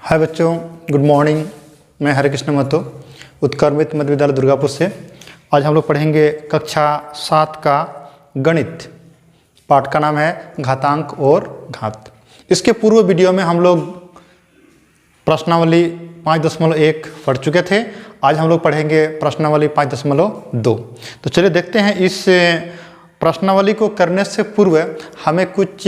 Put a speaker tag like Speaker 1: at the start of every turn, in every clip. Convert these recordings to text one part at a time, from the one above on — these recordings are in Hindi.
Speaker 1: हाय बच्चों, गुड मॉर्निंग। मैं हरे कृष्ण महतो, उत्क्रमित मध्य विद्यालय दुर्गापुर से। आज हम लोग पढ़ेंगे कक्षा 7 का गणित। पाठ का नाम है घातांक और घात। इसके पूर्व वीडियो में हम लोग प्रश्नावली 5.1 पढ़ चुके थे। आज हम लोग पढ़ेंगे प्रश्नावली 5.2। तो चलिए देखते हैं। इस प्रश्नावली को करने से पूर्व हमें कुछ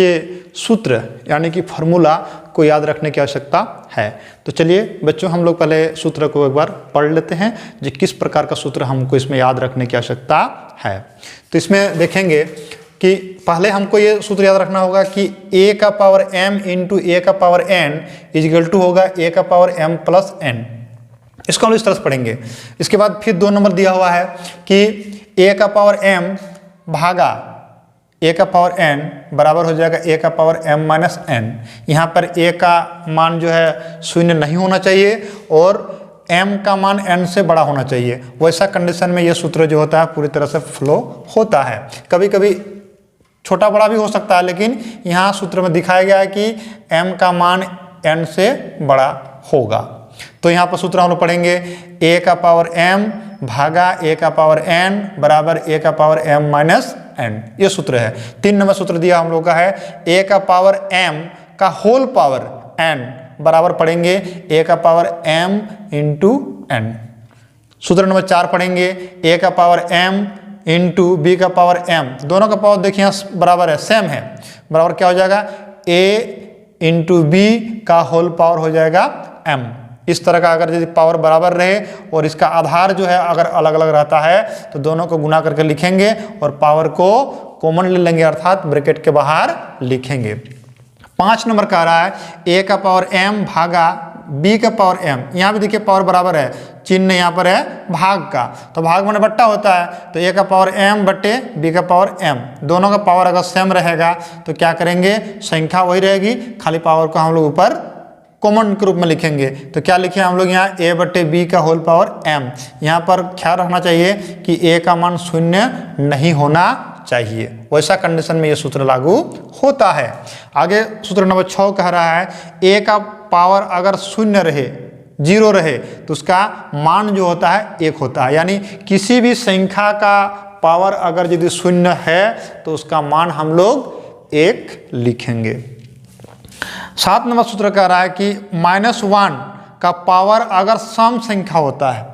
Speaker 1: सूत्र यानी कि फॉर्मूला को याद रखने की आवश्यकता है। तो चलिए बच्चों, हम लोग पहले सूत्र को एक बार पढ़ लेते हैं जो किस प्रकार का सूत्र हमको इसमें याद रखने की आवश्यकता है। तो इसमें देखेंगे कि पहले हमको ये सूत्र याद रखना होगा कि a का पावर m इंटू a का पावर n इजिकल टू होगा a का पावर m प्लस n। इसको हम इस तरह से पढ़ेंगे। इसके बाद फिर 2 नंबर दिया हुआ है कि a का पावर m भागा a का पावर n बराबर हो जाएगा a का पावर m माइनस n। यहाँ पर a का मान जो है शून्य नहीं होना चाहिए और m का मान n से बड़ा होना चाहिए। वैसा कंडीशन में ये सूत्र जो होता है पूरी तरह से फ्लो होता है। कभी कभी छोटा बड़ा भी हो सकता है, लेकिन यहाँ सूत्र में दिखाया गया है कि m का मान n से बड़ा होगा। तो यहाँ पर सूत्र हम लोग पढ़ेंगे a का पावर m भागा a का पावर n बराबर a का पावर m माइनस n। ये सूत्र है। 3 नंबर सूत्र दिया हम लोग का है a का पावर m का होल पावर n बराबर पढ़ेंगे a का पावर m इंटू n। सूत्र नंबर 4 पढ़ेंगे a का पावर m इंटू b का पावर m। दोनों का पावर देखिए यहाँ बराबर है, सेम है। बराबर क्या हो जाएगा a इंटू b का होल पावर हो जाएगा m। इस तरह का अगर यदि पावर बराबर रहे और इसका आधार जो है अगर अलग अलग रहता है तो दोनों को गुना करके लिखेंगे और पावर को कॉमन ले लेंगे, अर्थात ब्रैकेट के बाहर लिखेंगे। 5 नंबर कह रहा है a का पावर m भागा b का पावर m। यहाँ भी देखिए पावर बराबर है, चिन्ह यहाँ पर है भाग का, तो भाग माने बट्टा होता है। तो a का पावर m बट्टे b का पावर m। दोनों का पावर अगर सेम रहेगा तो क्या करेंगे, संख्या वही रहेगी, खाली पावर को हम लोग ऊपर कॉमन के रूप में लिखेंगे। तो क्या लिखे हम लोग यहाँ a बट्टे b का होल पावर m। यहाँ पर ख्याल रखना चाहिए कि a का मान शून्य नहीं होना चाहिए। वैसा कंडीशन में ये सूत्र लागू होता है। आगे सूत्र नंबर 6 कह रहा है a का पावर अगर शून्य रहे, 0 रहे, तो उसका मान जो होता है 1 होता है। यानी किसी भी संख्या का पावर अगर यदि शून्य है तो उसका मान हम लोग 1 लिखेंगे। 7 नंबर सूत्र कह रहा है कि -1 का पावर अगर सम संख्या होता है,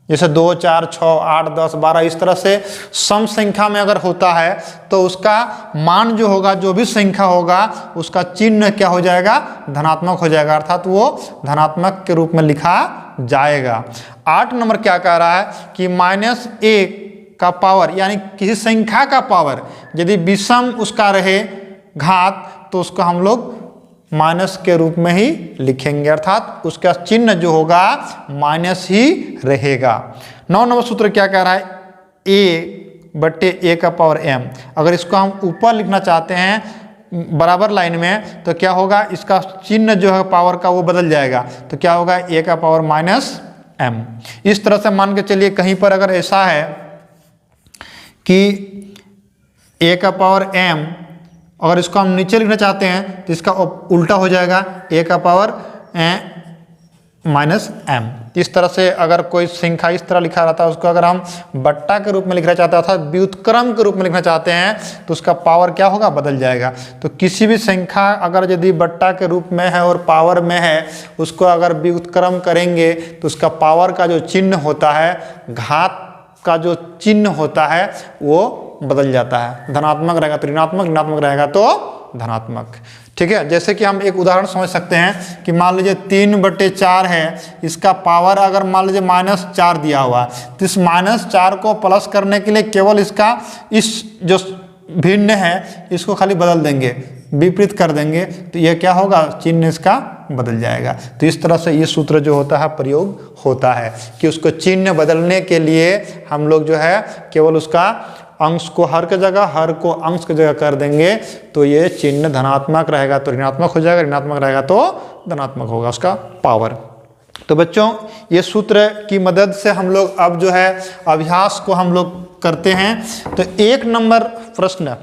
Speaker 1: जैसे 2, 4, 6, 8, 10, 12, इस तरह से सम संख्या में अगर होता है तो उसका मान जो होगा, जो भी संख्या होगा, उसका चिन्ह क्या हो जाएगा, धनात्मक हो जाएगा, अर्थात वो धनात्मक के रूप में लिखा जाएगा। 8 नंबर क्या कह रहा है कि -1 का पावर यानी किसी संख्या का पावर यदि विषम उसका रहे घात, तो उसको हम लोग माइनस के रूप में ही लिखेंगे, अर्थात उसका चिन्ह जो होगा माइनस ही रहेगा। 9 नंबर सूत्र क्या कह रहा है, a बट्टे a का पावर m। अगर इसको हम ऊपर लिखना चाहते हैं बराबर लाइन में तो क्या होगा, इसका चिन्ह जो है पावर का वो बदल जाएगा। तो क्या होगा, a का पावर माइनस m। इस तरह से मान के चलिए कहीं पर अगर ऐसा है कि a का पावर m, अगर इसको हम नीचे लिखना चाहते हैं तो इसका उल्टा हो जाएगा, a का पावर माइनस m। इस तरह से अगर कोई संख्या इस तरह लिखा रहता है, उसको अगर हम बट्टा के रूप में लिखना चाहते हैं अर्थात व्युत्क्रम के रूप में लिखना चाहते हैं तो उसका पावर क्या होगा, बदल जाएगा। तो किसी भी संख्या अगर यदि बट्टा के रूप में है और पावर में है, उसको अगर व्युत्क्रम करेंगे तो उसका पावर का जो चिन्ह होता है, घात का जो चिन्ह होता है, वो बदल जाता है। धनात्मक रहेगा तो ऋणात्मक, ऋणात्मक रहेगा तो धनात्मक। ठीक है, जैसे कि हम एक उदाहरण समझ सकते हैं कि मान लीजिए 3/4 है, इसका पावर अगर मान लीजिए -4 दिया हुआ, तो इस -4 को प्लस करने के लिए केवल इसका इस जो भिन्न है इसको खाली बदल देंगे, विपरीत कर देंगे, तो यह क्या होगा, चिन्ह इसका बदल जाएगा। तो इस तरह से ये सूत्र जो होता है प्रयोग होता है कि उसको चिन्ह बदलने के लिए हम लोग जो है केवल उसका अंश को हर की जगह, हर को अंश की जगह कर देंगे, तो ये चिन्ह धनात्मक रहेगा तो ऋणात्मक हो जाएगा, ऋणात्मक रहेगा तो धनात्मक होगा उसका पावर। तो बच्चों, ये सूत्र की मदद से हम लोग अब जो है अभ्यास को हम लोग करते हैं। तो 1 नंबर प्रश्न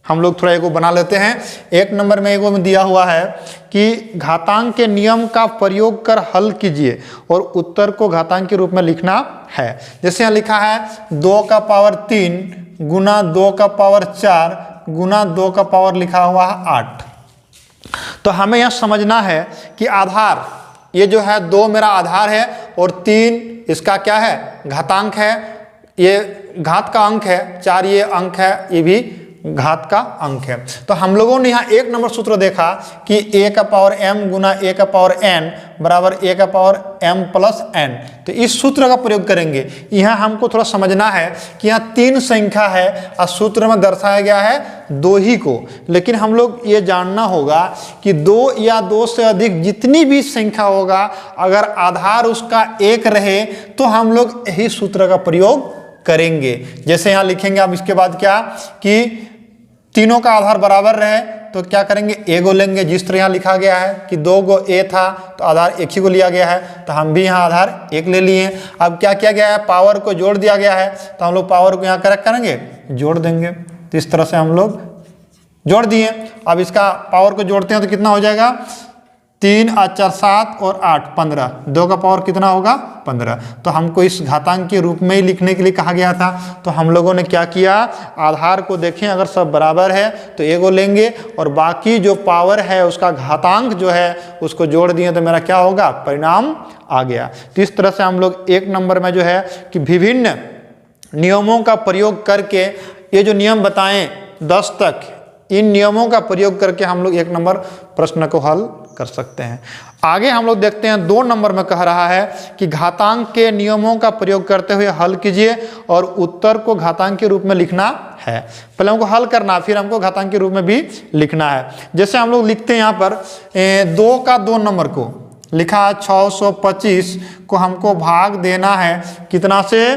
Speaker 1: हम लोग थोड़ा एगो बना लेते हैं। 1 नंबर में एगो में दिया हुआ है कि घातांक के नियम का प्रयोग कर हल कीजिए और उत्तर को घातांक के रूप में लिखना है। जैसे यहाँ लिखा है 2 का पावर 3 गुना 2 का पावर 4 गुना 2 का पावर लिखा हुआ है 8। तो हमें यह समझना है कि आधार, ये जो है 2 मेरा आधार है और 3 इसका क्या है, घातांक है, ये घात का अंक है, 4 ये अंक है, ये भी घात का अंक है। तो हम लोगों ने यहाँ 1 नंबर सूत्र देखा कि a का पावर m गुना a का पावर n बराबर a का पावर m प्लस n। तो इस सूत्र का प्रयोग करेंगे। यहाँ हमको थोड़ा समझना है कि यहाँ 3 संख्या है और सूत्र में दर्शाया गया है 2 ही को, लेकिन हम लोग ये जानना होगा कि 2 या 2 से अधिक जितनी भी संख्या होगा, अगर आधार उसका 1 रहे तो हम लोग यही सूत्र का प्रयोग करेंगे। जैसे यहाँ लिखेंगे अब इसके बाद क्या कि तीनों का आधार बराबर रहे तो क्या करेंगे, a को लेंगे। जिस तरह यहाँ लिखा गया है कि 2 को a था तो आधार 1 ही को लिया गया है, तो हम भी यहाँ आधार 1 ले लिए। अब क्या किया गया है, पावर को जोड़ दिया गया है, तो हम लोग पावर को यहाँ करेक्ट करेंगे, जोड़ देंगे। तो इस तरह से हम लोग जोड़ दिए। अब इसका पावर को जोड़ते हैं तो कितना हो जाएगा, 3 और 4 7 और 8 15, 2 का पावर कितना होगा 15। तो हमको इस घातांक के रूप में ही लिखने के लिए कहा गया था। तो हम लोगों ने क्या किया, आधार को देखें, अगर सब बराबर है तो एगो लेंगे और बाकी जो पावर है उसका घातांक जो है उसको जोड़ दिए तो मेरा क्या होगा, परिणाम आ गया। तो इस तरह से हम लोग 1 नंबर में जो है कि विभिन्न नियमों का प्रयोग करके, ये जो नियम बताएं 10 तक, इन नियमों का प्रयोग करके हम लोग 1 नंबर प्रश्न को हल कर सकते हैं। आगे हम लोग देखते हैं 2 नंबर में कह रहा है कि घातांक के नियमों का प्रयोग करते हुए हल कीजिए और उत्तर को घातांक के रूप में लिखना है। पहले हमको हल करना, फिर हमको घातांक के रूप में भी लिखना है। जैसे हम लोग लिखते हैं यहाँ पर 2 का 2 नंबर को लिखा है 625 को हमको भाग देना है कितना से,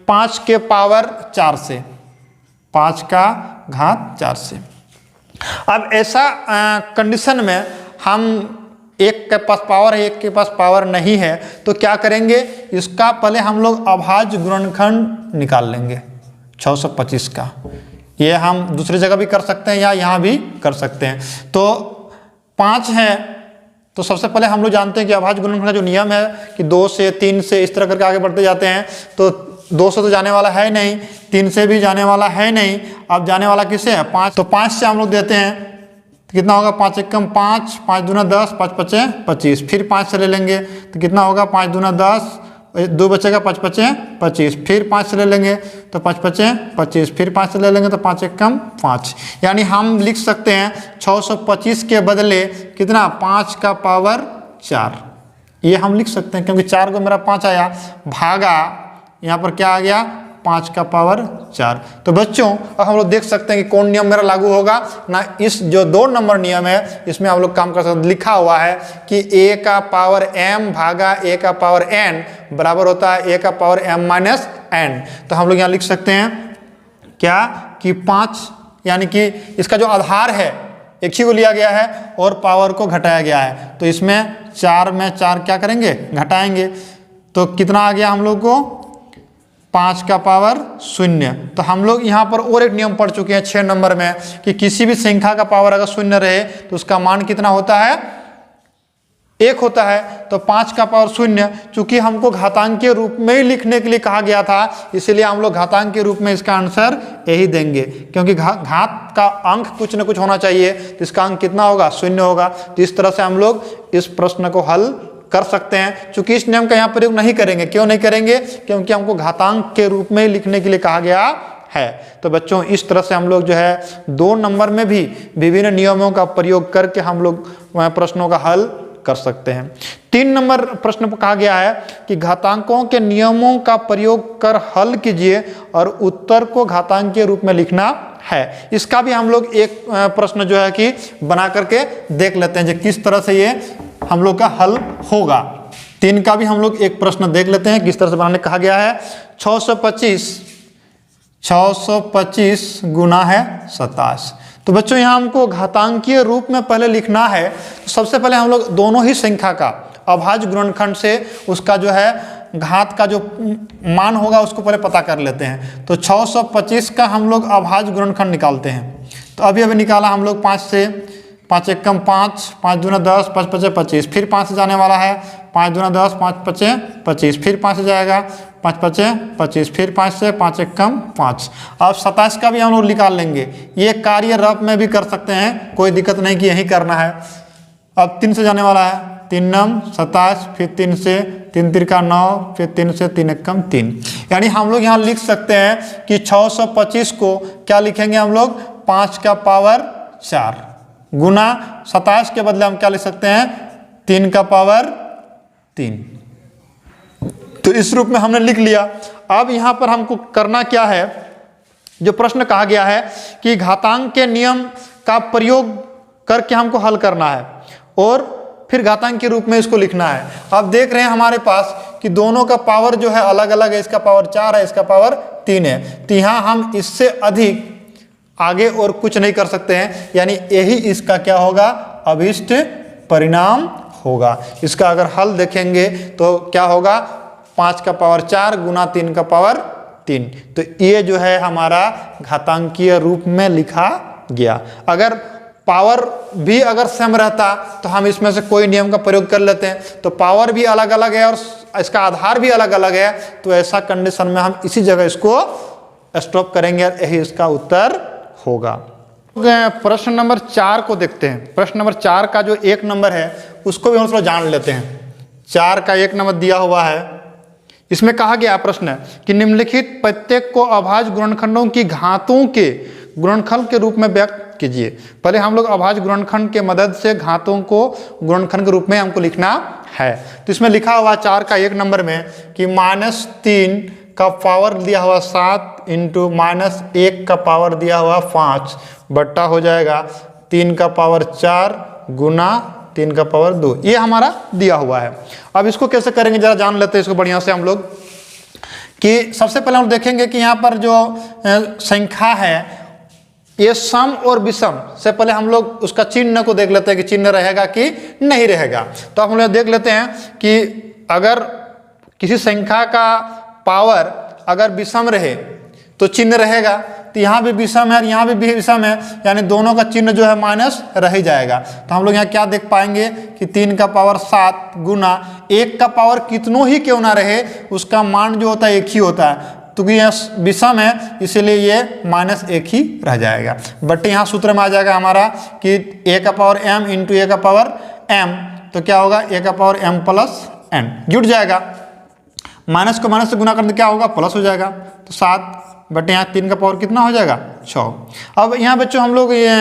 Speaker 1: 5 के पावर 4 से, 5 का घात 4 से। अब ऐसा कंडीशन में हम एक के पास पावर है, एक के पास पावर नहीं है, तो क्या करेंगे, इसका पहले हम लोग अभाज्य गुणनखंड निकाल लेंगे 625 का। ये हम दूसरी जगह भी कर सकते हैं या यहाँ भी कर सकते हैं। तो 5 है तो सबसे पहले हम लोग जानते हैं कि अभाज्य गुणनखंड का जो नियम है कि 2 से 3 से इस तरह करके आगे बढ़ते जाते हैं। तो 2 से तो जाने वाला है नहीं, 3 से भी जाने वाला है नहीं, अब जाने वाला किससे है, 5। तो 5 से हम लोग देते हैं तो कितना होगा, 5 एकम 5, 5 दूना 10, 5 पचे 25। फिर 5 से ले लेंगे तो कितना होगा, 5 दूना 10, 2 बचेगा 5 पचे 25। फिर 5 से ले लेंगे तो 5 पचे 25। फिर 5 से ले लेंगे तो 5 एकम 5। यानी हम लिख सकते हैं 625 के बदले कितना, 5 का पावर 4। ये हम लिख सकते हैं क्योंकि 4 को मेरा 5 आया, भागा यहाँ पर क्या आ गया, 5 का पावर 4। तो बच्चों अब हम लोग देख सकते हैं कि कौन नियम मेरा लागू होगा ना। इस जो 2 नंबर नियम है इसमें हम लोग काम कर सकते हैं। लिखा हुआ है कि a का पावर m भागा a का पावर n बराबर होता है a का पावर m माइनस n। तो हम लोग यहाँ लिख सकते हैं क्या कि 5, यानी कि इसका जो आधार है 1 ही को लिया गया है और पावर को घटाया गया है। तो इसमें 4 में 4 क्या करेंगे, घटाएंगे। तो कितना आ गया हम लोग को, 5 का पावर 0। तो हम लोग यहाँ पर और एक नियम पढ़ चुके हैं 6 नंबर में कि किसी भी संख्या का पावर अगर 0 रहे तो उसका मान कितना होता है, 1 होता है। तो 5 का पावर 0, चूंकि हमको घातांक के रूप में ही लिखने के लिए कहा गया था, इसीलिए हम लोग घातांक के रूप में इसका आंसर यही देंगे। क्योंकि घात का अंक कुछ न कुछ होना चाहिए, तो इसका अंक कितना होगा, 0 होगा। तो इस तरह से हम लोग इस प्रश्न को हल कर सकते हैं। चूंकि इस नियम का यहाँ प्रयोग नहीं करेंगे, क्यों नहीं करेंगे, क्योंकि हमको घातांक के रूप में लिखने के लिए कहा गया है। तो बच्चों इस तरह से हम लोग जो है 2 नंबर में भी विभिन्न नियमों का प्रयोग करके हम लोग प्रश्नों का हल कर सकते हैं। 3 नंबर प्रश्न पर कहा गया है कि घातांकों के नियमों का प्रयोग कर हल कीजिए और उत्तर को घातांक के रूप में लिखना है। इसका भी हम लोग एक प्रश्न जो है कि बना करके देख लेते हैं जो किस तरह से ये हम लोग का हल होगा। 3 का भी हम लोग एक प्रश्न देख लेते हैं किस तरह से बनाने कहा गया है। 625 गुना है 27। तो बच्चों यहाँ हमको घातांकीय रूप में पहले लिखना है। तो सबसे पहले हम लोग दोनों ही संख्या का अभाज्य गुणनखंड से उसका जो है घात का जो मान होगा उसको पहले पता कर लेते हैं। तो 625 का हम लोग अभाज्य गुणनखंड निकालते हैं। तो अभी निकाला हम लोग 5 से, 5 एकम 5, 5 दूना 10, 5 पचे 25, फिर 5 से जाने वाला है, 5 दूना 10, 5 पचे 25, फिर 5 से जाएगा, 5 पचे 25, फिर 5 से, 5 एकम 5। अब 27 का भी हम लोग निकाल लेंगे। ये कार्य रफ में भी कर सकते हैं, कोई दिक्कत नहीं कि यही करना है। अब 3 से जाने वाला है, 3 नम 27, फिर 3 से, 3 तिरका 9, फिर 3 से, 3 एकम 3। यानी हम लोग यहाँ लिख सकते हैं कि 625 को क्या लिखेंगे हम लोग, 5 का पावर 4 गुना 27 के बदले हम क्या लिख सकते हैं, 3 का पावर 3। तो इस रूप में हमने लिख लिया। अब यहाँ पर हमको करना क्या है, जो प्रश्न कहा गया है कि घातांक के नियम का प्रयोग करके हमको हल करना है और फिर घातांक के रूप में इसको लिखना है। अब देख रहे हैं हमारे पास कि दोनों का पावर जो है अलग अलग है, इसका पावर 4 है, इसका पावर 3 है। तो यहाँ हम इससे अधिक आगे और कुछ नहीं कर सकते हैं, यानी यही इसका क्या होगा, अभीष्ट परिणाम होगा। इसका अगर हल देखेंगे तो क्या होगा, 5 का पावर 4 गुना 3 का पावर 3। तो ये जो है हमारा घातांकीय रूप में लिखा गया। अगर पावर भी अगर सेम रहता तो हम इसमें से कोई नियम का प्रयोग कर लेते हैं। तो पावर भी अलग अलग है और इसका आधार भी अलग अलग है, तो ऐसा कंडीशन में हम इसी जगह इसको स्टॉप करेंगे और यही इसका उत्तर होगा। प्रश्न नंबर 4 को देखते हैं। प्रश्न नंबर 4 का जो 1 नंबर है उसको भी हम थोड़ा जान लेते हैं। 4 का 1 नंबर दिया हुआ है। इसमें कहा गया प्रश्न है कि निम्नलिखित प्रत्येक को अभाज्य गुणनखंडों की घातों के गुणनखंड के रूप में व्यक्त कीजिए। पहले हम लोग अभाज्य गुणनखंड के मदद से घातों को गुणनखंड के रूप में हमको लिखना है। तो इसमें लिखा हुआ 4 का 1 नंबर में कि -3 का पावर दिया हुआ 7 इंटू -1 का पावर दिया हुआ 5 बट्टा हो जाएगा 3 का पावर 4 गुना 3 का पावर 2। ये हमारा दिया हुआ है। अब इसको कैसे करेंगे जरा जान लेते हैं इसको बढ़िया से हम लोग। कि सबसे पहले हम देखेंगे कि यहाँ पर जो संख्या है ये सम और विषम से पहले हम लोग उसका चिन्ह को देख लेते हैं कि चिन्ह रहेगा कि नहीं रहेगा। तो हम लोग देख लेते हैं कि अगर किसी संख्या का पावर अगर विषम रहे तो चिन्ह रहेगा। तो यहाँ भी विषम है और यहाँ भी विषम है, यानी दोनों का चिन्ह जो है माइनस रह ही जाएगा। तो हम लोग यहाँ क्या देख पाएंगे कि 3 का पावर 7 गुना 1 का पावर कितनों ही क्यों ना रहे उसका मान जो होता है 1 ही होता है। तो ये विषम है इसीलिए ये -1 ही रह जाएगा। बट यहाँ सूत्र में आ जाएगा हमारा कि a का पावर m इंटू a का पावर m। तो क्या होगा, a का पावर m प्लस n जुट जाएगा। माइनस को माइनस से गुना करने क्या होगा, प्लस हो जाएगा। तो 7 बट यहाँ 3 का पावर कितना हो जाएगा, 6। अब यहाँ बच्चों हम लोग ये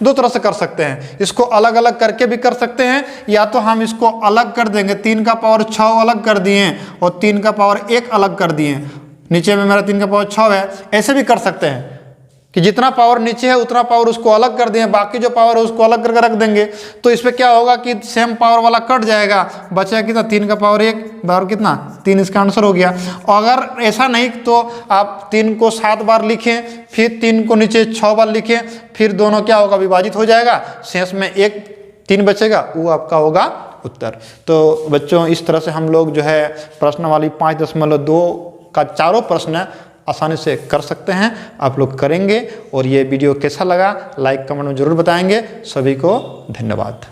Speaker 1: 2 तरह से कर सकते हैं। इसको अलग अलग करके भी कर सकते हैं, या तो हम इसको अलग कर देंगे, 3 का पावर 6 अलग कर दिए और 3 का पावर 1 अलग कर दिए। नीचे में मेरा 3 का पावर 6 है। ऐसे भी कर सकते हैं कि जितना पावर नीचे है उतना पावर उसको अलग कर दिए, बाकी जो पावर है उसको अलग करके रख देंगे। तो इस पर क्या होगा कि सेम पावर वाला कट जाएगा, बचेगा कितना, 3 का पावर 1 बराबर कितना 3। इसका आंसर हो गया। अगर ऐसा नहीं तो आप 3 को 7 बार लिखें, फिर 3 को नीचे 6 बार लिखें, फिर दोनों क्या होगा, विभाजित हो जाएगा, शेष में 3 बचेगा, वो आपका होगा उत्तर। तो बच्चों इस तरह से हम लोग जो है प्रश्न वाली 5.2 का चारों प्रश्न आसानी से कर सकते हैं। आप लोग करेंगे। और ये वीडियो कैसा लगा लाइक कमेंट में जरूर बताएंगे। सभी को धन्यवाद।